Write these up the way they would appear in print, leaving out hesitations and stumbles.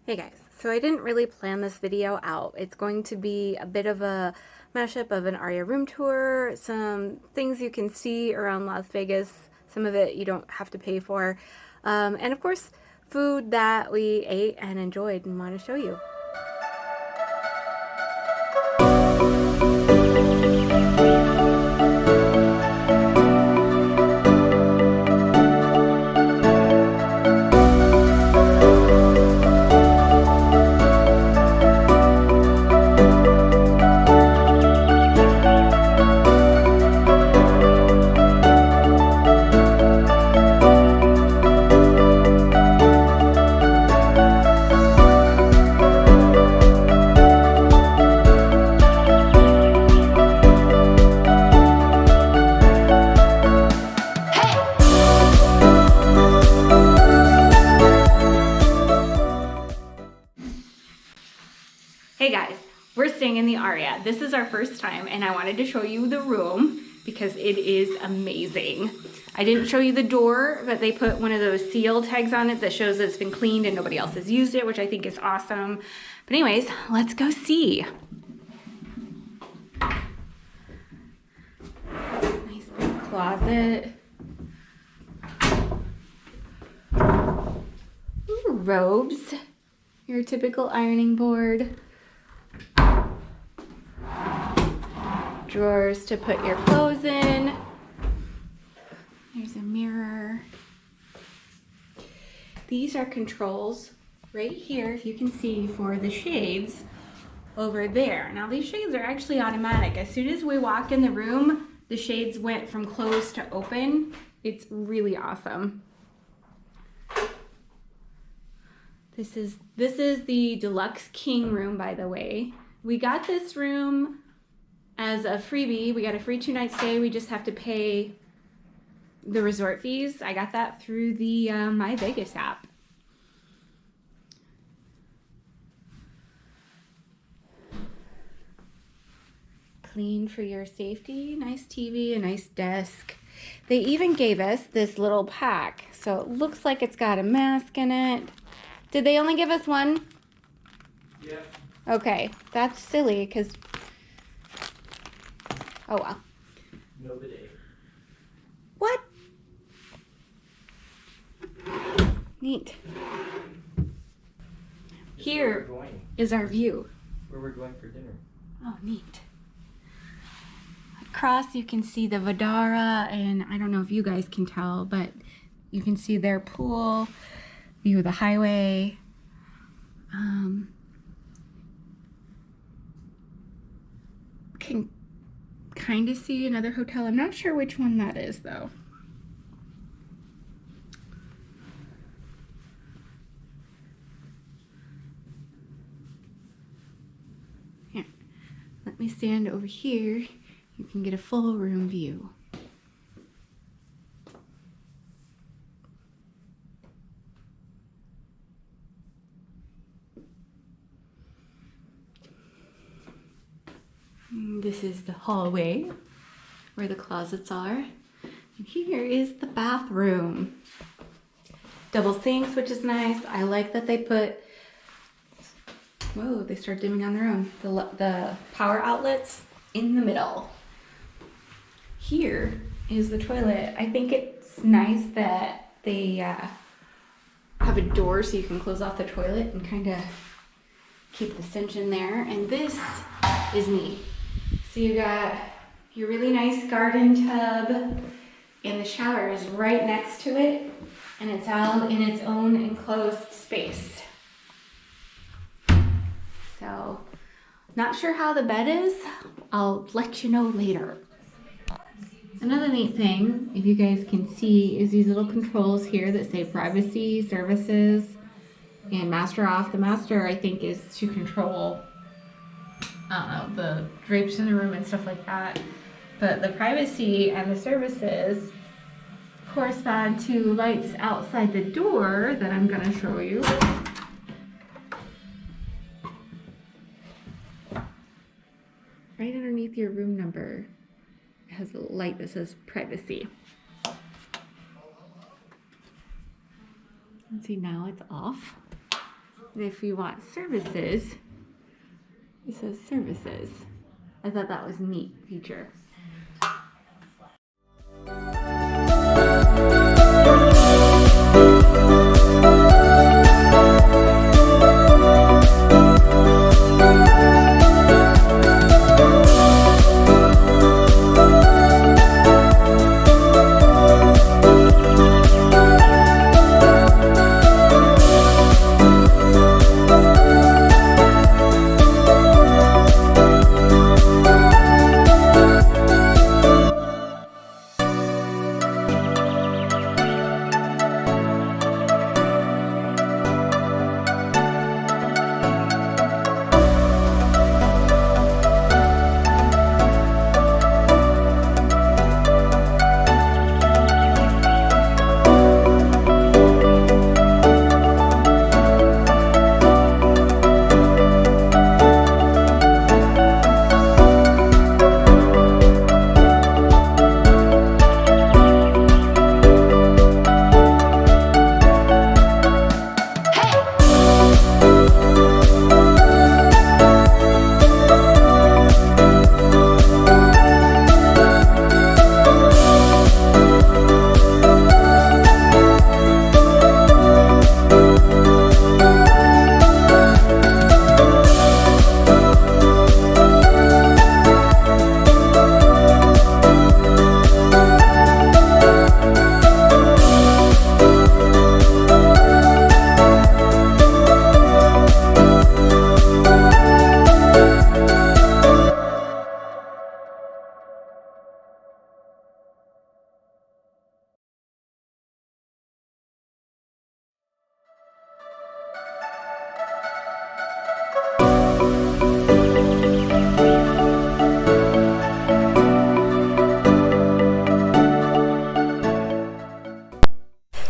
Hey guys, so I didn't really plan this video out. It's going to be a bit of a mashup of an Aria room tour, some things you can see around Las Vegas, some of it you don't have to pay for, and of course food that we ate and enjoyed and want to show you. Hey guys, we're staying in the Aria. This is our first time and I wanted to show you the room because it is amazing. I didn't show you the door, but they put one of those seal tags on it that shows that it's been cleaned and nobody else has used it, which I think is awesome. But anyways, let's go see. Nice big closet. Ooh, robes. Your typical ironing board. Drawers to put your clothes in. There's a mirror. These are controls right here, if you can see, for the shades over there. Now these shades are actually automatic. As soon as we walked in the room, the shades went from closed to open. It's really awesome. This is the deluxe king room, by the way. We got this room as a freebie. We got a free 2-night stay. We just have to pay the resort fees. I got that through the My Vegas app. Clean for your safety. Nice TV, a nice desk. They even gave us this little pack, so it looks like it's got a mask in it. Did they only give us one? Yeah. Okay, that's silly because, oh well. No bidet. What? Neat. Here is our view. Where we're going for dinner. Oh, neat. Across you can see the Vidara, and I don't know if you guys can tell, but you can see their pool, view of the highway. Can kind of see another hotel. I'm not sure which one that is though. Here, let me stand over here. You can get a full room view. This is the hallway where the closets are. And here is the bathroom. Double sinks, which is nice. I like that they put, whoa, they start dimming on their own. The power outlets in the middle. Here is the toilet. I think it's nice that they have a door so you can close off the toilet and kind of keep the stench in there. And this is neat. So you got your really nice garden tub, and the shower is right next to it, and it's out in its own enclosed space. So, not sure how the bed is. I'll let you know later. Another neat thing, if you guys can see, is these little controls here that say privacy, services, and master off. The master, I think, is to control the drapes in the room and stuff like that. But the privacy and the services correspond to lights outside the door that I'm going to show you. Right underneath your room number, it has a light that says privacy. Let's see, now it's off. if you want services, it says services. I thought that was a neat feature.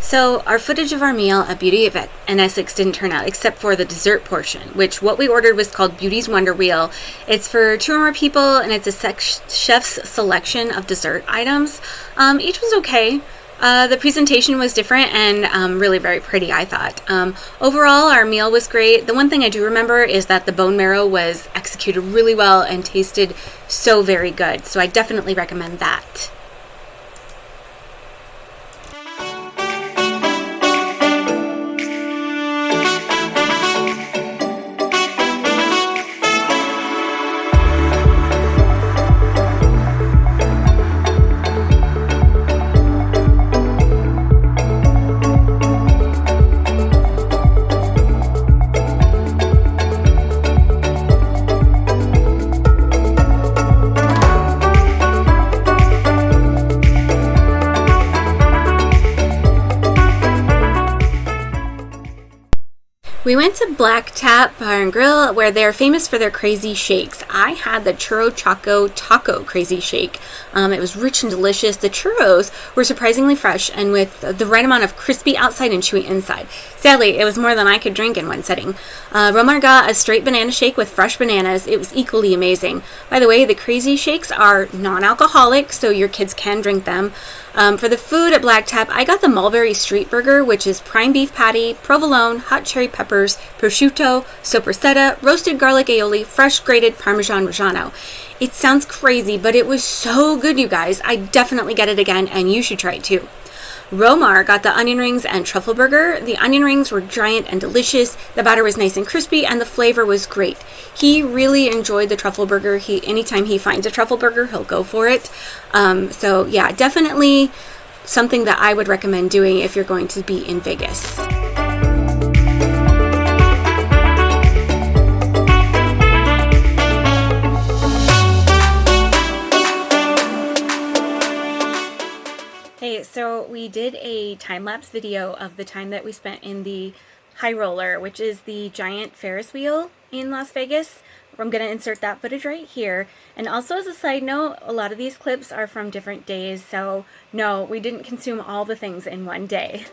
So our footage of our meal at Beauty in Essex didn't turn out, except for the dessert portion, which what we ordered was called Beauty's Wonder Wheel. It's for 2 or more people, and it's a chef's selection of dessert items. Each was okay. The presentation was different and really very pretty, I thought. Overall, our meal was great. The one thing I do remember is that the bone marrow was executed really well and tasted so very good. So I definitely recommend that. We went to Black Tap Bar and Grill, where they're famous for their crazy shakes. I had the Churro Choco Taco Crazy Shake. It was rich and delicious. The churros were surprisingly fresh and with the right amount of crispy outside and chewy inside. Sadly, it was more than I could drink in one sitting. Romar got a straight banana shake with fresh bananas. It was equally amazing. By the way, the crazy shakes are non-alcoholic, so your kids can drink them. For the food at Black Tap, I got the Mulberry Street Burger, which is prime beef patty, provolone, hot cherry peppers, prosciutto, soppressata, roasted garlic aioli, fresh grated Parmesan Reggiano. It sounds crazy, but it was so good, you guys. I definitely get it again, and you should try it too. Romar got the onion rings and truffle burger. The onion rings were giant and delicious. The batter was nice and crispy, and the flavor was great. He really enjoyed the truffle burger. Anytime he finds a truffle burger, he'll go for it. So yeah, definitely something that I would recommend doing if you're going to be in Vegas. Hey, so we did a time-lapse video of the time that we spent in the High Roller, which is the giant Ferris wheel in Las Vegas. I'm going to insert that footage right here. And also as a side note, a lot of these clips are from different days, so no, we didn't consume all the things in one day.